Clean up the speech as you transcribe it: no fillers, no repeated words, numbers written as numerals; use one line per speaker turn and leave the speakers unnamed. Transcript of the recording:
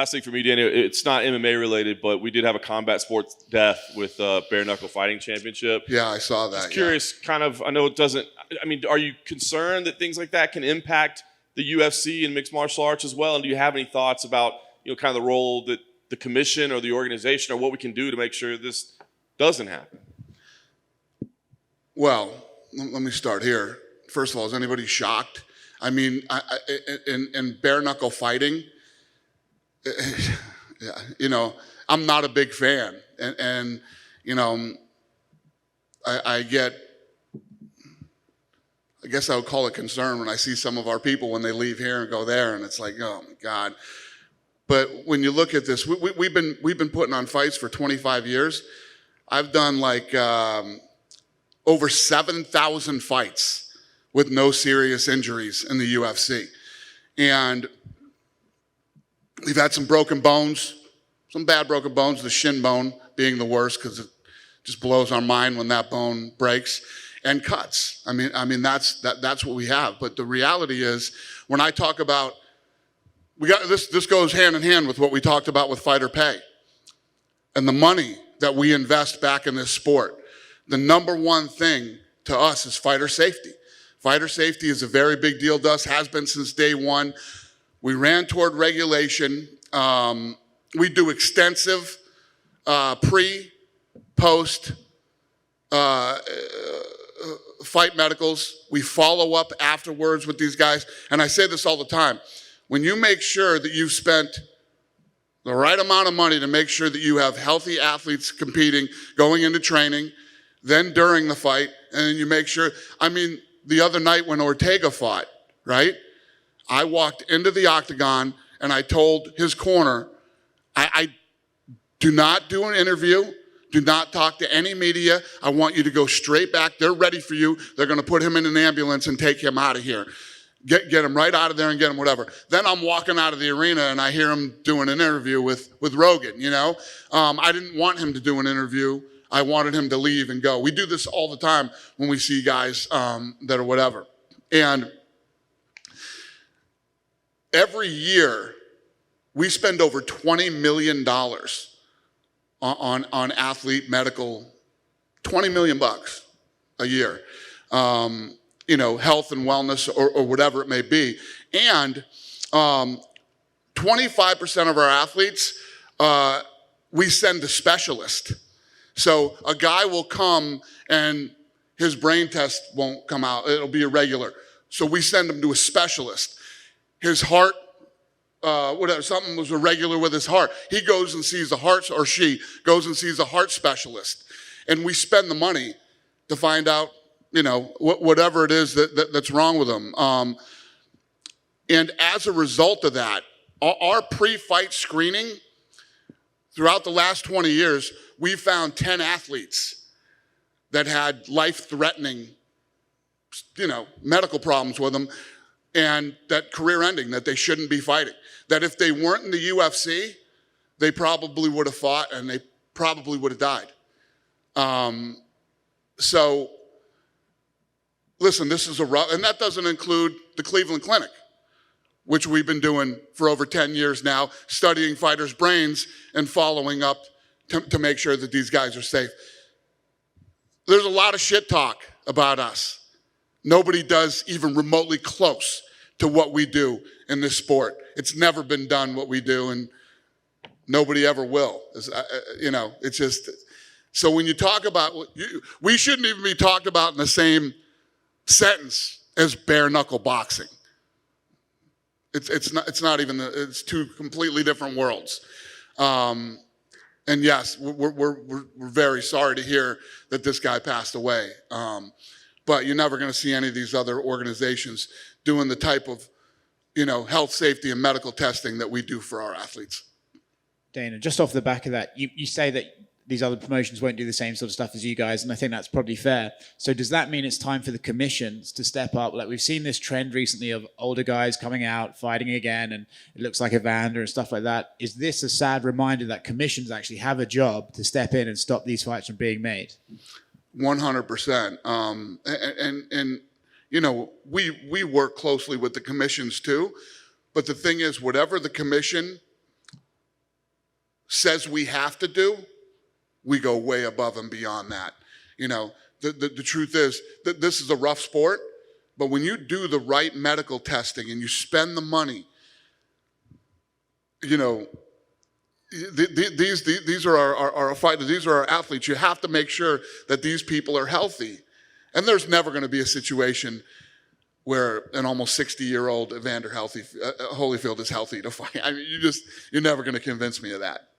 last thing for me, Danny, it's not MMA related, but we did have a combat sports death with Bare Knuckle Fighting Championship.
Yeah, I saw that.
Just curious, kind of, I know it doesn't, I mean, are you concerned that things like that can impact the UFC and mixed martial arts as well? And do you have any thoughts about, kind of the role that the commission or the organization or what we can do to make sure this doesn't happen?
Well, let me start here. First of all, is anybody shocked? I mean, in bare knuckle fighting, yeah, I'm not a big fan, and I guess I would call it concern when I see some of our people when they leave here and go there, and it's like, oh my God. But when you look at this, we've been putting on fights for 25 years. I've done like over 7,000 fights with no serious injuries in the UFC. And we've had some broken bones, some bad broken bones, the shin bone being the worst because it just blows our mind when that bone breaks, and cuts. I mean that's what we have. But the reality is, when I talk about, this goes hand in hand with what we talked about with fighter pay and the money that we invest back in this sport. The number one thing to us is fighter safety. Fighter safety is a very big deal to us, has been since day one. We ran toward regulation. We do extensive pre, post fight medicals. We follow up afterwards with these guys. And I say this all the time. When you make sure that you've spent the right amount of money to make sure that you have healthy athletes competing, going into training, then during the fight, and then you make sure, I mean, the other night when Ortega fought, right? I walked into the octagon and I told his corner, I do not do an interview, do not talk to any media. I want you to go straight back. They're ready for you. They're gonna put him in an ambulance and take him out of here. Get him right out of there and get him whatever. Then I'm walking out of the arena and I hear him doing an interview with Rogan, I didn't want him to do an interview. I wanted him to leave and go. We do this all the time when we see guys that are whatever. And every year, we spend over $20 million on athlete medical, $20 million a year. Health and wellness or whatever it may be. And 25% of our athletes, we send to specialists. So a guy will come and his brain test won't come out. It'll be irregular. So we send him to a specialist. His heart, something was irregular with his heart. He goes and sees a heart, or she goes and sees a heart specialist. And we spend the money to find out, whatever it is that's wrong with them. And as a result of that, our pre-fight screening, throughout the last 20 years, we found 10 athletes that had life-threatening, medical problems with them, and that career-ending, that they shouldn't be fighting. That if they weren't in the UFC, they probably would have fought and they probably would have died. So, listen, this is and that doesn't include the Cleveland Clinic, which we've been doing for over 10 years now, studying fighters' brains and following up to make sure that these guys are safe. There's a lot of shit talk about us. Nobody does even remotely close to what we do in this sport. It's never been done what we do, and nobody ever will. It's just, so when you talk about, we shouldn't even be talked about in the same sentence as bare knuckle boxing. It's not even, it's two completely different worlds. And yes, we're very sorry to hear that this guy passed away. But you're never going to see any of these other organizations doing the type of, health, safety, and medical testing that we do for our athletes.
Dana, just off the back of that, you say that these other promotions won't do the same sort of stuff as you guys, and I think that's probably fair. So does that mean it's time for the commissions to step up? Like, we've seen this trend recently of older guys coming out, fighting again, and it looks like Evander and stuff like that. Is this a sad reminder that commissions actually have a job to step in and stop these fights from being made?
100%. We work closely with the commissions too, but the thing is, whatever the commission says we have to do, we go way above and beyond that. You know, the truth is that this is a rough sport, but when you do the right medical testing and you spend the money, you know, these are our fighters, these are our athletes. You have to make sure that these people are healthy. And there's never going to be a situation where an almost 60-year-old Evander Holyfield is healthy to fight. I mean, you're never going to convince me of that.